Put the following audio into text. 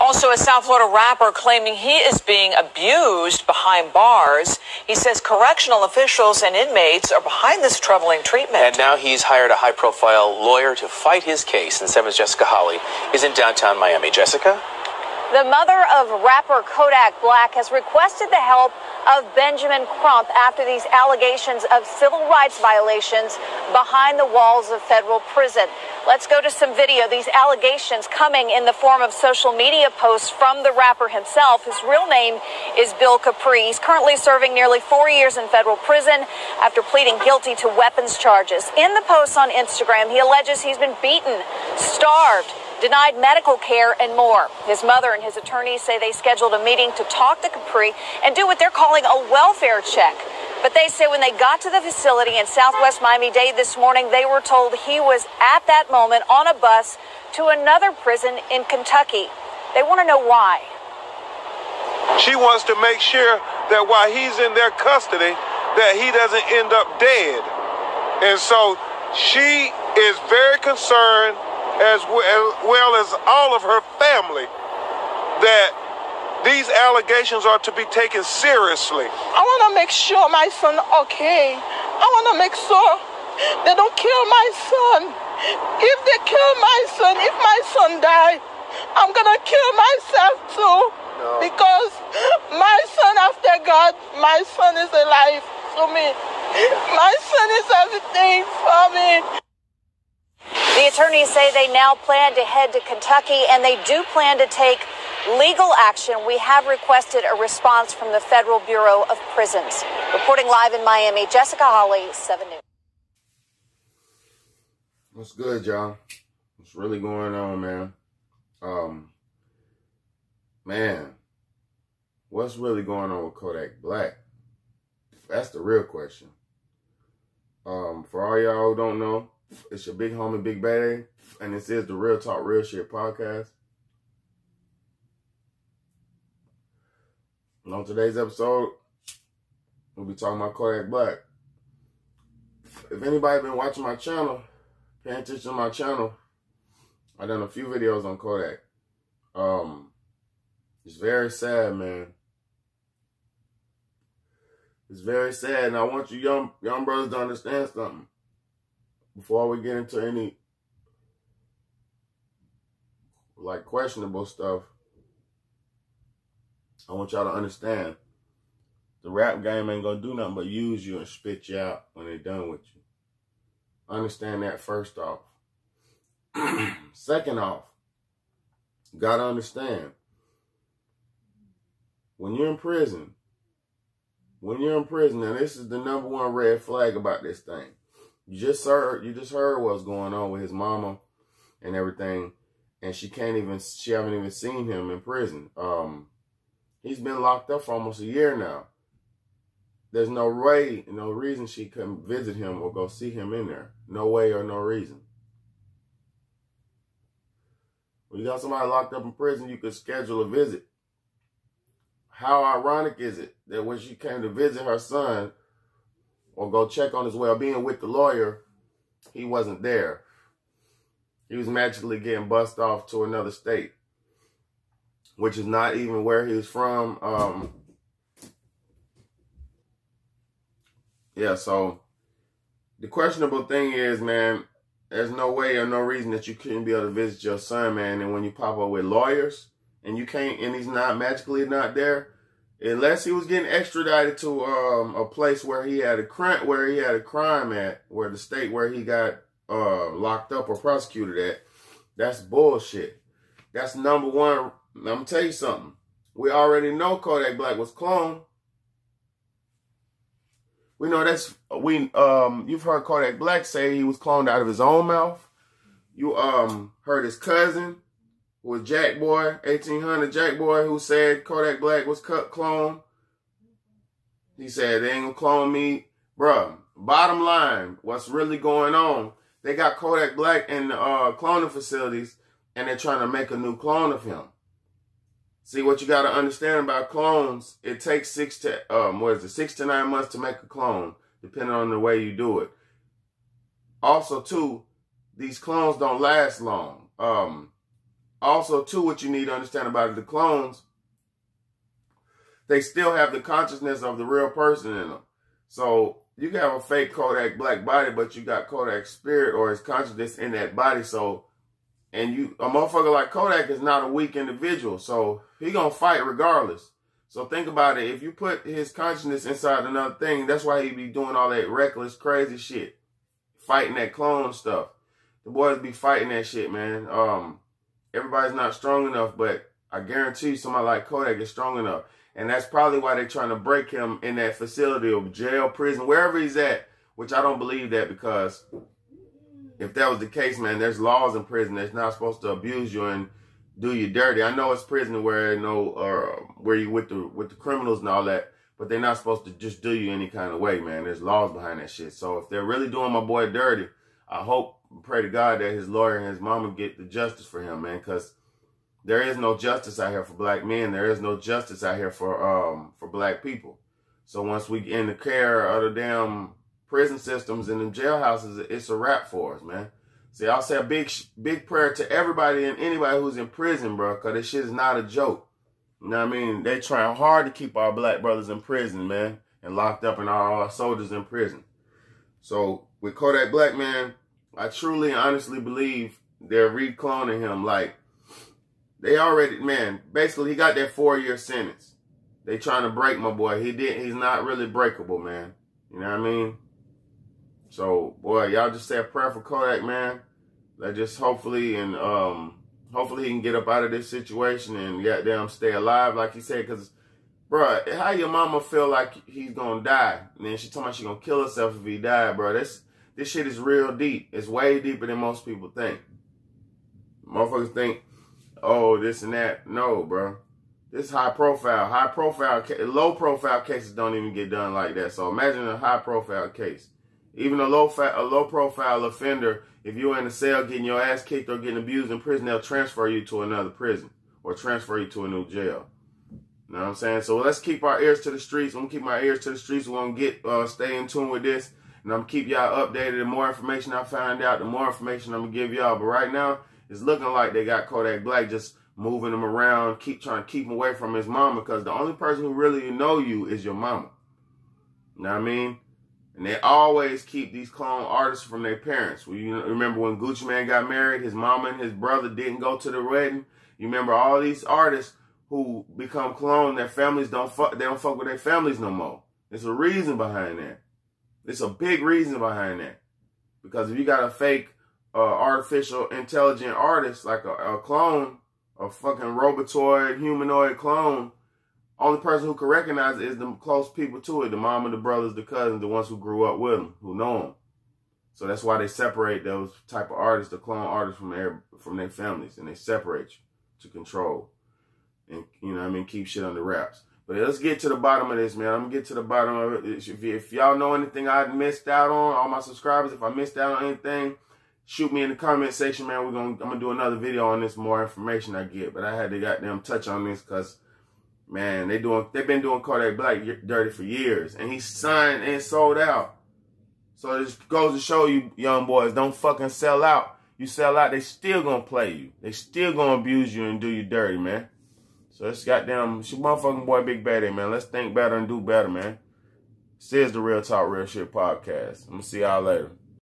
Also, a South Florida rapper claiming he is being abused behind bars. He says correctional officials and inmates are behind this troubling treatment. And now he's hired a high-profile lawyer to fight his case. And 7's Jessica Holly is in downtown Miami. Jessica? The mother of rapper Kodak Black has requested the help of Benjamin Crump after these allegations of civil rights violations behind the walls of federal prison. Let's go to some video. These allegations coming in the form of social media posts from the rapper himself. His real name is Bill Capri. He's currently serving nearly 4 years in federal prison after pleading guilty to weapons charges. In the posts on Instagram, he alleges he's been beaten, starved, denied medical care, and more. His mother and his attorneys say they scheduled a meeting to talk to Capri and do what they're calling a welfare check. But they say when they got to the facility in Southwest Miami-Dade this morning, they were told he was at that moment on a bus to another prison in Kentucky. They want to know why. She wants to make sure that while he's in their custody, that he doesn't end up dead. And so she is very concerned, as well as all of her family, that these allegations are to be taken seriously. I want to make sure my son okay. I want to make sure they don't kill my son. If they kill my son, if my son die, I'm going to kill myself too. No. Because my son after God, my son is alive to me. My son is everything for me. The attorneys say they now plan to head to Kentucky, and they do plan to take legal action. We have requested a response from the Federal Bureau of Prisons. Reporting live in Miami, Jessica Holly, 7 News. What's good, y'all? What's really going on, man? Man, what's really going on with Kodak Black? That's the real question. For all y'all who don't know, it's your big homie, Big Bad, and this is the Real Talk, Real Shit podcast. And on today's episode, we'll be talking about Kodak Black. If anybody been watching my channel, paying attention to my channel, I've done a few videos on Kodak. It's very sad, man. It's very sad, and I want you young brothers to understand something. Before we get into any, like, questionable stuff, I want y'all to understand the rap game ain't gonna do nothing but use you and spit you out when they're done with you. Understand that first off. Second off, you gotta understand, when you're in prison, and this is the #1 red flag about this thing. You just heard what's going on with his mama and everything, and she haven't even seen him in prison. He's been locked up for almost a year now. There's no way, no reason she couldn't visit him or go see him in there. No way or no reason. When you got somebody locked up in prison, you could schedule a visit. How ironic is it that when she came to visit her son or go check on his well-being with the lawyer, he wasn't there. He was magically getting bussed off to another state, which is not even where he was from. Yeah, so the questionable thing is, man, there's no way or no reason that you couldn't be able to visit your son, man. And when you pop up with lawyers and you can't, and he's not magically not there, unless he was getting extradited to a place where he had a crime at, where the state where he got locked up or prosecuted at, that's bullshit. That's #1. I'm gonna tell you something. We already know Kodak Black was cloned. We know you've heard Kodak Black say he was cloned out of his own mouth. You heard his cousin, who was Jack Boy, 1800 Jack Boy, who said Kodak Black was cloned. He said, they ain't gonna clone me. Bruh, bottom line, what's really going on, they got Kodak Black in the cloning facilities, and they're trying to make a new clone of him. See, what you got to understand about clones, it takes 6 to 9 months to make a clone, depending on the way you do it. Also, too, these clones don't last long. Also, too, what you need to understand about it, the clones, they still have the consciousness of the real person in them. So you can have a fake Kodak Black body, but you got Kodak's spirit or his consciousness in that body. So, and a motherfucker like Kodak is not a weak individual. So he gonna fight regardless. So think about it. If you put his consciousness inside another thing, that's why he be doing all that reckless, crazy shit. Fighting that clone stuff. The boys be fighting that shit, man. Everybody's not strong enough, but I guarantee you somebody like Kodak is strong enough. And that's probably why they're trying to break him in that facility or jail, prison, wherever he's at, which I don't believe that, because if that was the case, man, there's laws in prison that's not supposed to abuse you and do you dirty. I know it's prison where where you with the criminals and all that, but they're not supposed to just do you any kind of way, man. There's laws behind that shit. So if they're really doing my boy dirty, I hope, pray to God that his lawyer and his mama get the justice for him, man, because there is no justice out here for black men. There is no justice out here for black people. So once we get in the care of the damn prison systems and the jailhouses, it's a wrap for us, man. See, I'll say a big prayer to everybody and anybody who's in prison, bro, because this shit is not a joke. You know what I mean? They trying hard to keep our black brothers in prison, man, and locked up and all our soldiers in prison. So with Kodak Black, man, I truly and honestly believe they're recloning him. Like, they already, man, basically he got that 4-year sentence. They trying to break my boy. He's not really breakable, man. You know what I mean? So, boy, y'all just say a prayer for Kodak, man. That just hopefully he can get up out of this situation and goddamn stay alive, like he said. Because, bro, how your mama feel like he's gonna die? And then she told me she gonna kill herself if he died, bro. This shit is real deep. It's way deeper than most people think. Motherfuckers think, oh, this and that. No, bro. This high profile, low profile cases don't even get done like that. So imagine a high profile case. Even a low profile offender, if you're in a cell getting your ass kicked or getting abused in prison, they'll transfer you to another prison or transfer you to a new jail. You know what I'm saying? So let's keep our ears to the streets. I'm gonna keep my ears to the streets. We're gonna stay in tune with this, and I'm gonna keep y'all updated. The more information I find out, the more information I'm gonna give y'all. But right now, it's looking like they got Kodak Black just moving him around, trying to keep him away from his mama, because the only person who really know you is your mama. You know what I mean? And they always keep these clone artists from their parents. Well, you remember when Gucci Mane got married, his mama and his brother didn't go to the wedding. You remember all these artists who become clone, their families they don't fuck with their families no more. There's a reason behind that. There's a big reason behind that. Because if you got a fake artificial intelligent artist, like a clone, a fucking robotoid, humanoid clone, only person who can recognize it is the close people to it, the mama, the brothers, the cousins, the ones who grew up with them, who know them. So that's why they separate those type of artists, the clone artists, from their families, and they separate you to control. And, you know what I mean, keep shit under wraps. But let's get to the bottom of this, man. I'm going to get to the bottom of it. If y'all know anything I missed out on, all my subscribers, if I missed out on anything, shoot me in the comment section, man. I'm going to do another video on this, more information I get. But I had to goddamn touch on this because, man, they've been doing Kodak Black dirty for years. And he's signed and sold out. So it just goes to show you, young boys, don't fucking sell out. You sell out, they still going to play you. They still going to abuse you and do you dirty, man. So it's goddamn, it's your motherfucking boy Big Baddie, man. Let's think better and do better, man. This is the Real Talk, Real Shit podcast. I'm going to see y'all later.